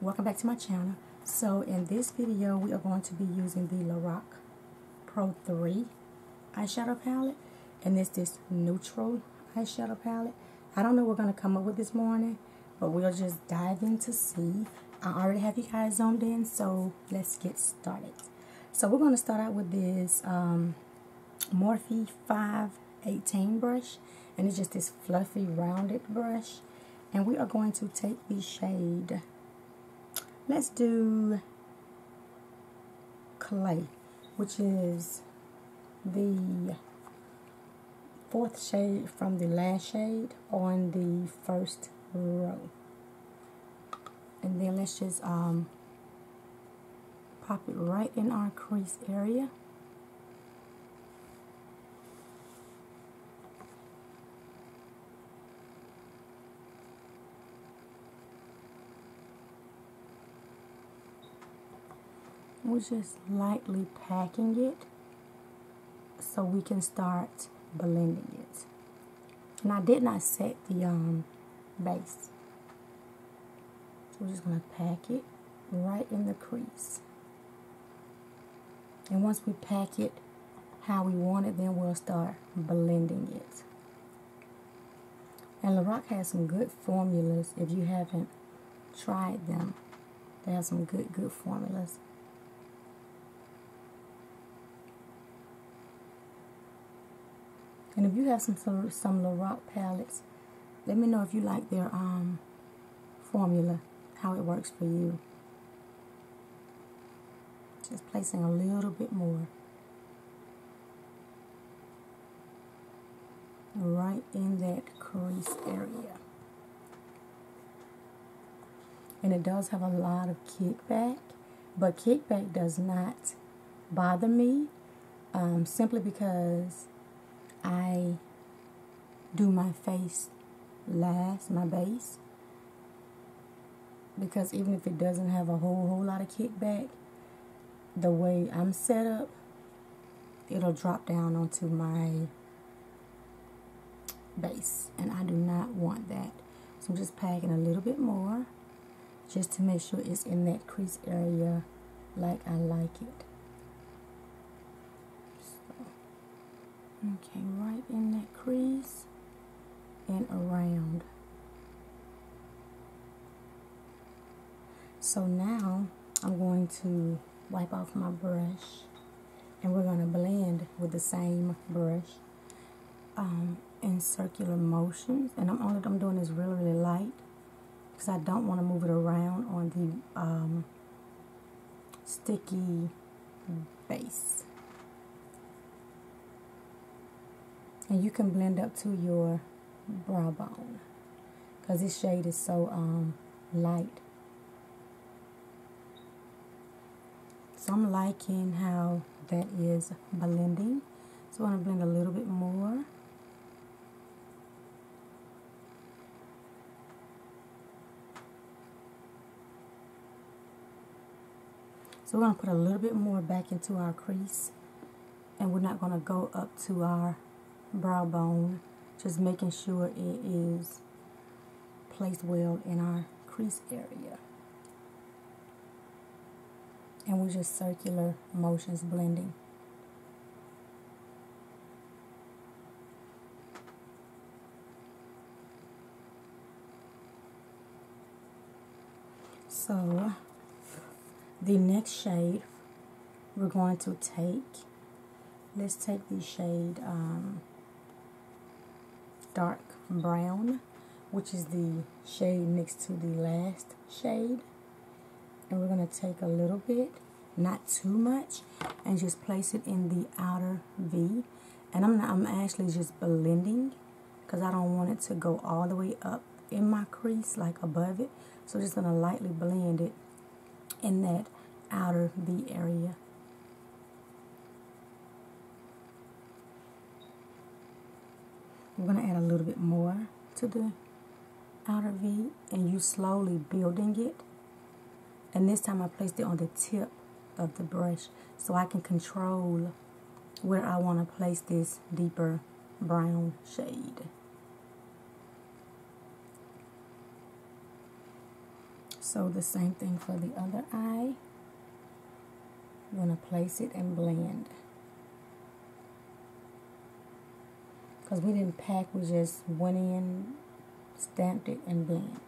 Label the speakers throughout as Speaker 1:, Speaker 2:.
Speaker 1: Welcome back to my channel. So in this video we are going to be using the LORAC Pro 3 eyeshadow palette, and it's this neutral eyeshadow palette. I don't know what we're going to come up with this morning, but we'll just dive in to see. I already have you guys zoomed in, so let's get started. So we're going to start out with this Morphe 518 brush, and it's just this fluffy rounded brush, and we are going to take the shade, let's do Clay, which is the fourth shade from the last shade on the first row. And then let's just pop it right in our crease area. We're just lightly packing it so we can start blending it. And I did not set the base. So we're just going to pack it right in the crease. And once we pack it how we want it, then we'll start blending it. And LORAC has some good formulas. If you haven't tried them, they have some good formulas. And if you have some LORAC palettes, let me know if you like their formula, how it works for you. Just placing a little bit more right in that crease area. And it does have a lot of kickback, but kickback does not bother me, simply because I do my face last, my base, because even if it doesn't have a whole lot of kickback, the way I'm set up, it'll drop down onto my base, and I do not want that. So I'm just packing a little bit more just to make sure it's in that crease area like I like it. Okay, right in that crease and around. So now I'm going to wipe off my brush, and we're going to blend with the same brush in circular motions. And I'm doing this really light because I don't want to move it around on the sticky base. And you can blend up to your brow bone because this shade is so light. So I'm liking how that is blending. So I'm going to blend a little bit more. So we're going to put a little bit more back into our crease, and we're not going to go up to our brow bone, just making sure it is placed well in our crease area. And we're just circular motions blending. So the next shade we're going to take, let's take the shade dark brown, which is the shade next to the last shade, and we're going to take a little bit, not too much, and just place it in the outer V. And I'm actually just blending because I don't want it to go all the way up in my crease, like above it. So just going to lightly blend it in that outer V area. I'm going to add a little bit more to the outer V, and you slowly building it. And this time I placed it on the tip of the brush so I can control where I want to place this deeper brown shade. So the same thing for the other eye. I'm going to place it and blend. Because we didn't pack, we just went in, stamped it, and blend.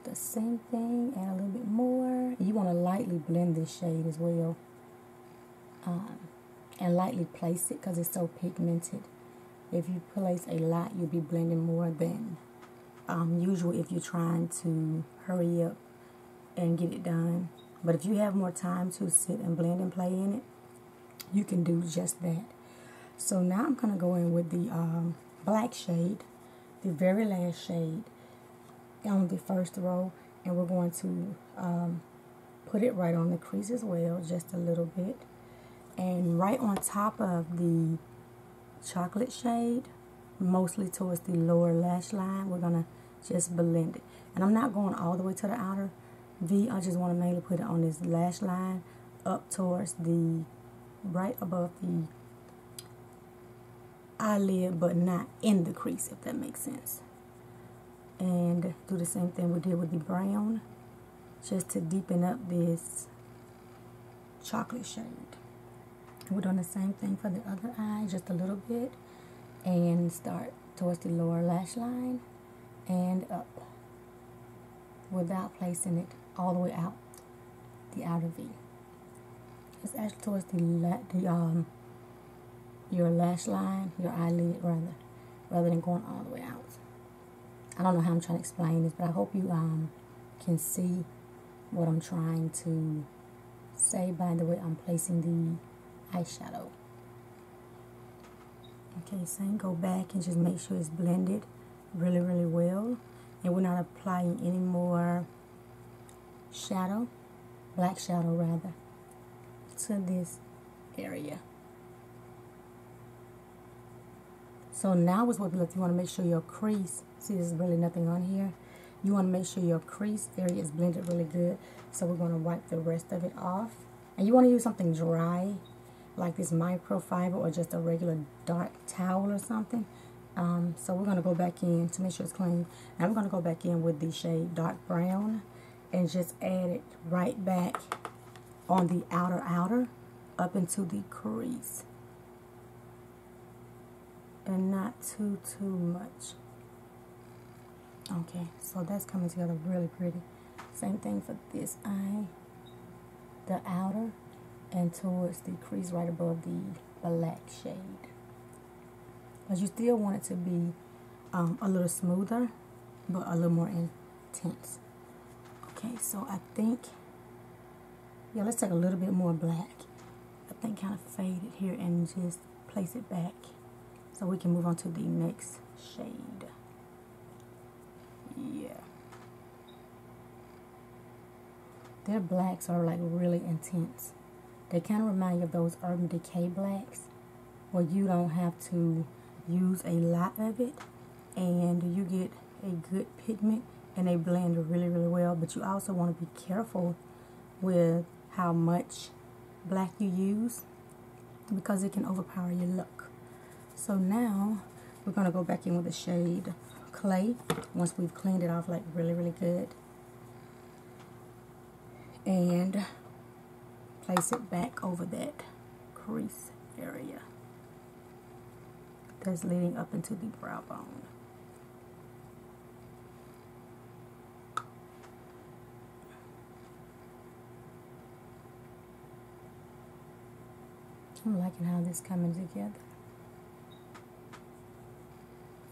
Speaker 1: The same thing, add a little bit more. You want to lightly blend this shade as well. And lightly place it because it's so pigmented. If you place a lot, you'll be blending more than usual if you're trying to hurry up and get it done. But if you have more time to sit and blend and play in it, you can do just that. So now I'm going to go in with the black shade, the very last shade on the first row, and we're going to put it right on the crease as well, just a little bit. And right on top of the chocolate shade, mostly towards the lower lash line, we're going to just blend it. And I'm not going all the way to the outer V. I just want to mainly put it on this lash line up towards the, right above the eyelid, but not in the crease, if that makes sense. And do the same thing we did with the brown, just to deepen up this chocolate shade. We're doing the same thing for the other eye, just a little bit, and start towards the lower lash line and up without placing it all the way out the outer V. It's actually towards the your lash line, your eyelid rather than going all the way out. I don't know how I'm trying to explain this, but I hope you can see what I'm trying to say by the way I'm placing the eyeshadow. Okay, same, go back and just make sure it's blended really, really well. And we're not applying any more shadow, black shadow rather, to this area. So now is what we look. You want to make sure your crease, see there's really nothing on here. You want to make sure your crease area is blended really good. So we're going to wipe the rest of it off. And you want to use something dry, like this microfiber or just a regular dark towel or something. So we're going to go back in to make sure it's clean. Now we're going to go back in with the shade dark brown and just add it right back on the outer up into the crease. And not too much. Okay, so that's coming together really pretty. Same thing for this eye, the outer, and towards the crease right above the black shade. But you still want it to be a little smoother, but a little more intense. Okay, so I think, yeah, let's take a little bit more black. I think kind of fade it here and just place it back so we can move on to the next shade. Yeah. Their blacks are like really intense. They kind of remind you of those Urban Decay blacks where you don't have to use a lot of it and you get a good pigment and they blend really, really well. But you also want to be careful with how much black you use because it can overpower your look. So now we're going to go back in with the shade Clay once we've cleaned it off like really, really good. And place it back over that crease area that's leading up into the brow bone. I'm liking how this is coming together.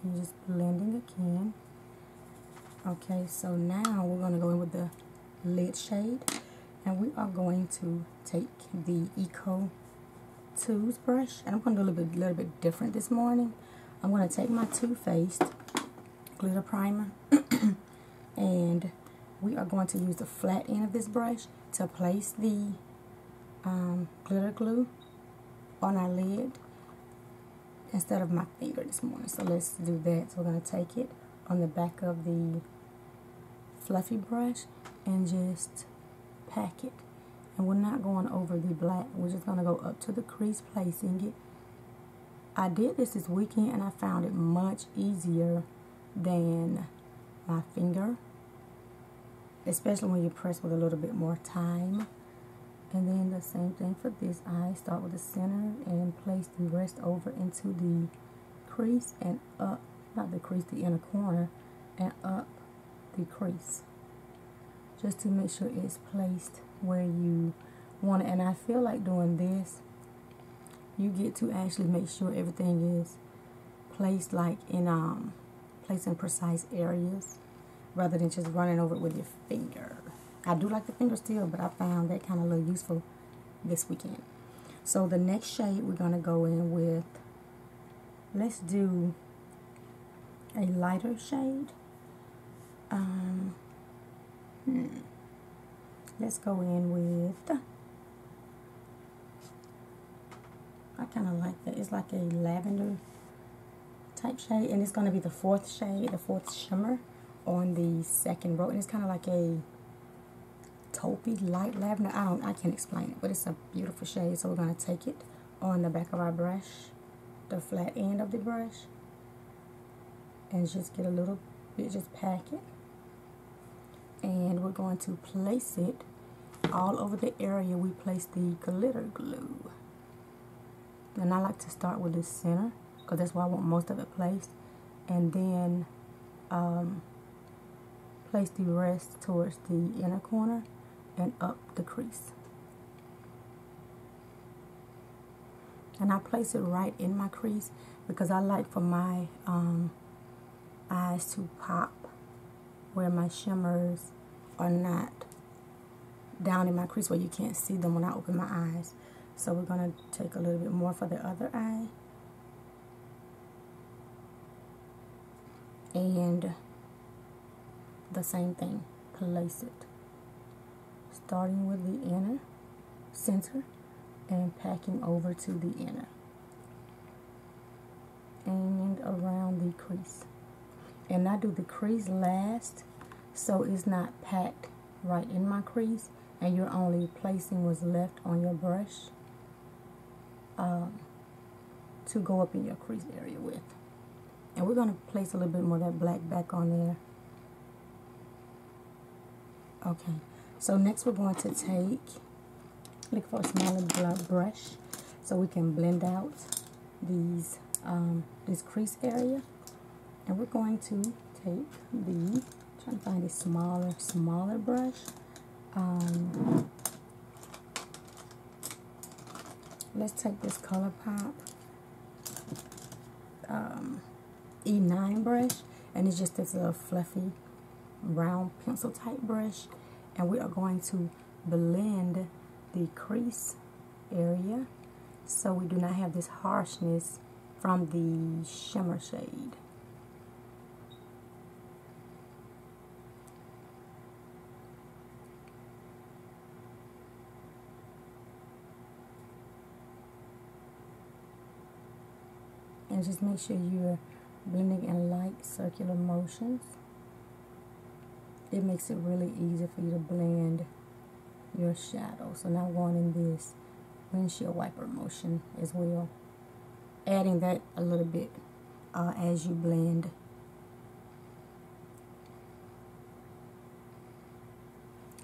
Speaker 1: I'm just blending again. Okay, so now we're going to go in with the lid shade, and we are going to take the Eco Tools brush, and I'm going to do a little bit different this morning. I'm going to take my Too Faced glitter primer, and we are going to use the flat end of this brush to place the glitter glue on our lid instead of my finger this morning. So let's do that. So we're going to take it on the back of the fluffy brush and just pack it. And we're not going over the black. We're just going to go up to the crease, placing it. I did this weekend and I found it much easier than my finger. especially when you press with a little bit more time. And then the same thing for this eye. Start with the center and place the rest over into the crease and up, not the crease, the inner corner, and up the crease. Just to make sure it's placed where you want it. And I feel like doing this, you get to actually make sure everything is placed like in placed in precise areas rather than just running over it with your finger. I do like the finger still, but I found that kind of a little useful this weekend. So the next shade we're going to go in with, let's do a lighter shade. Let's go in with, I kind of like that. It's like a lavender type shade, and it's going to be the fourth shade, the fourth shimmer on the second row, and it's kind of like a taupey light lavender. I can't explain it, but it's a beautiful shade. So we're going to take it on the back of our brush, the flat end of the brush, and just get a little bit, just pack it, and we're going to place it all over the area we place the glitter glue. And I like to start with the center because that's where I want most of it placed, and then place the rest towards the inner corner and up the crease. And I place it right in my crease because I like for my eyes to pop where my shimmers are not down in my crease where you can't see them when I open my eyes. So we're going to take a little bit more for the other eye. And the same thing, place it. Starting with the inner center and packing over to the inner and around the crease. And I do the crease last so it's not packed right in my crease and you're only placing what's left on your brush to go up in your crease area with. And we're going to place a little bit more of that black back on there. Okay, so next we're going to look for a smaller brush so we can blend out these this crease area. And we're going to take trying to find a smaller brush. Let's take this ColourPop E9 brush, and it's just this little fluffy round pencil type brush, and we are going to blend the crease area so we do not have this harshness from the shimmer shade. And just make sure you're blending in light circular motions. It makes it really easy for you to blend your shadow. So now going in this windshield wiper motion as well. Adding that a little bit as you blend.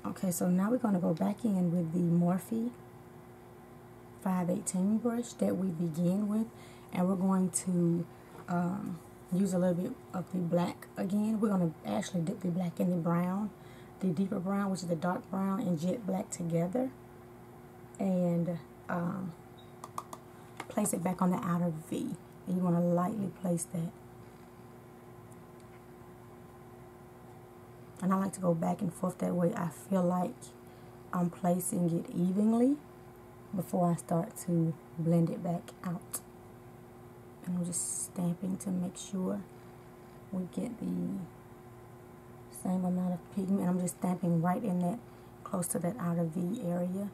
Speaker 1: Okay, so now we're going to go back in with the Morphe 518 brush that we begin with, and we're going to use a little bit of the black again. We're going to actually dip the black in the brown, the deeper brown, which is the dark brown, and jet black together, and place it back on the outer V. And you want to lightly place that. And I like to go back and forth that way. I feel like I'm placing it evenly before I start to blend it back out. And I'm just stamping to make sure we get the same amount of pigment. And I'm just stamping right in that, close to that outer V area.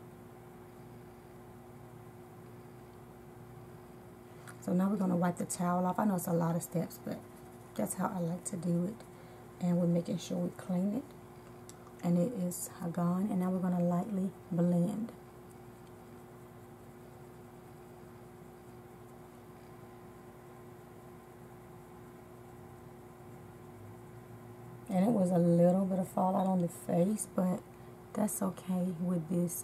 Speaker 1: So now we're going to wipe the towel off. I know it's a lot of steps, but that's how I like to do it. And we're making sure we clean it. And it is gone. And now we're going to lightly blend. And it was a little bit of fallout on the face, but that's okay with this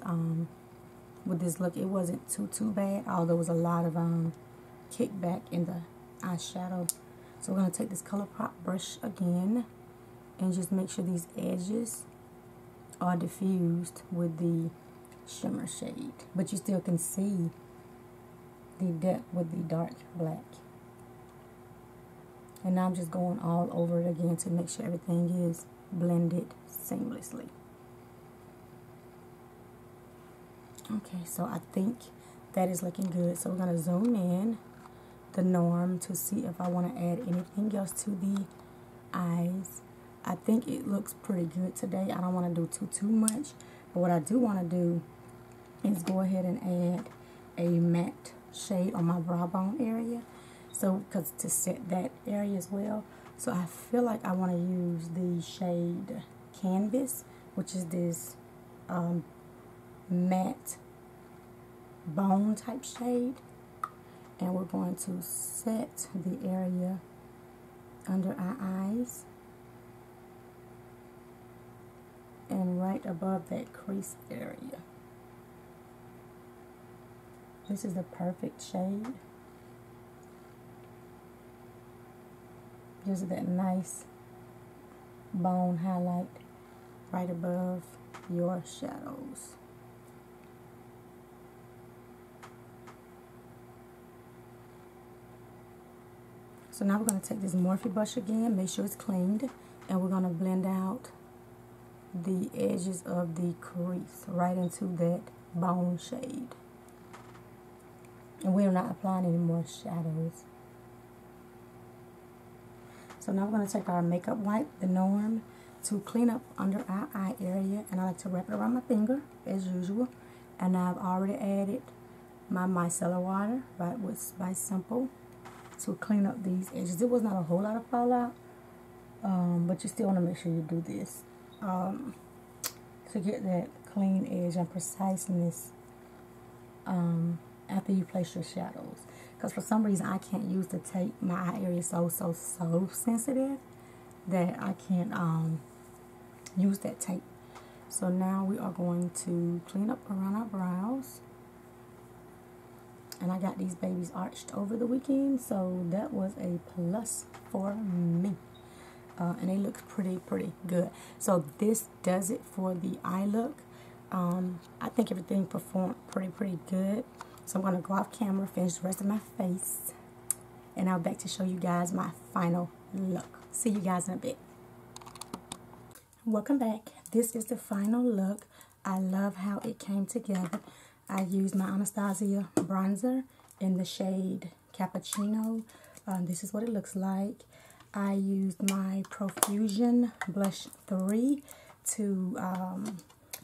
Speaker 1: look. It wasn't too bad, although there was a lot of kickback in the eyeshadow. So we're going to take this ColourPop brush again and just make sure these edges are diffused with the shimmer shade, but you still can see the depth with the dark black. And now I'm just going all over it again to make sure everything is blended seamlessly. Okay, so I think that is looking good. So we're going to zoom in the norm to see if I want to add anything else to the eyes. I think it looks pretty good today. I don't want to do too much, but what I do want to do is go ahead and add a matte shade on my brow bone area. So, because to set that area as well. So I feel like I want to use the shade Canvas, which is this matte bone type shade. And we're going to set the area under our eyes and right above that crease area. This is the perfect shade. Gives it that nice bone highlight right above your shadows. So now we're going to take this Morphe brush again, make sure it's cleaned, and we're going to blend out the edges of the crease right into that bone shade. And we're not applying any more shadows. So now we're going to take our makeup wipe, the Norm, to clean up under our eye area. And I like to wrap it around my finger, as usual. And I've already added my micellar water, right, with by Simple, to clean up these edges. There was not a whole lot of fallout, but you still want to make sure you do this to get that clean edge and preciseness after you place your shadows. Because for some reason I can't use the tape. My eye area is so sensitive that I can't use that tape. So now we are going to clean up around our brows. And I got these babies arched over the weekend, so that was a plus for me. And they look pretty good. So this does it for the eye look. I think everything performed pretty good. So I'm going to go off camera, finish the rest of my face, and I'll be back to show you guys my final look. See you guys in a bit. Welcome back. This is the final look. I love how it came together. I used my Anastasia bronzer in the shade Cappuccino. This is what it looks like. I used my Profusion Blush 3 to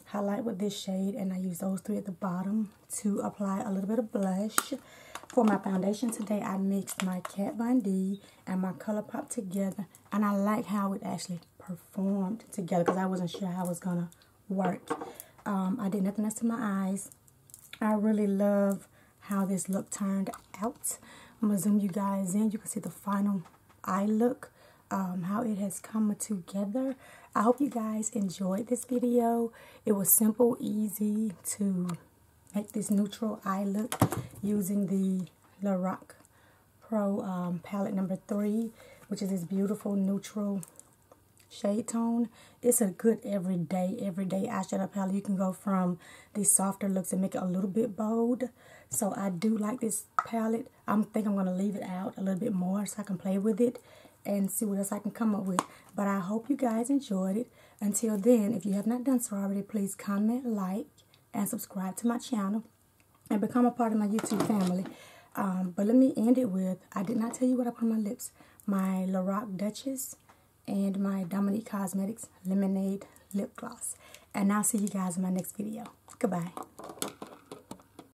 Speaker 1: highlight with this shade, and I used those three at the bottom to apply a little bit of blush. For my foundation today, I mixed my Kat Von D and my ColourPop together, and I like how it actually performed together because I wasn't sure how it was gonna work. I did nothing else to my eyes. I really love how this look turned out. I'm gonna zoom you guys in. You can see the final eye look, how it has come together. I hope you guys enjoyed this video. It was simple, easy to make this neutral eye look using the LORAC Pro palette number 3, which is this beautiful neutral shade tone. It's a good everyday eyeshadow palette. You can go from these softer looks and make it a little bit bold. So I do like this palette. I think I'm going to leave it out a little bit more so I can play with it and see what else I can come up with. But I hope you guys enjoyed it. Until then, if you have not done so already, please comment, like, and subscribe to my channel and become a part of my YouTube family. But let me end it with, I did not tell you what I put on my lips. My LORAC Duchess and my Dominique Cosmetics Lemonade Lip Gloss. And I'll see you guys in my next video. Goodbye.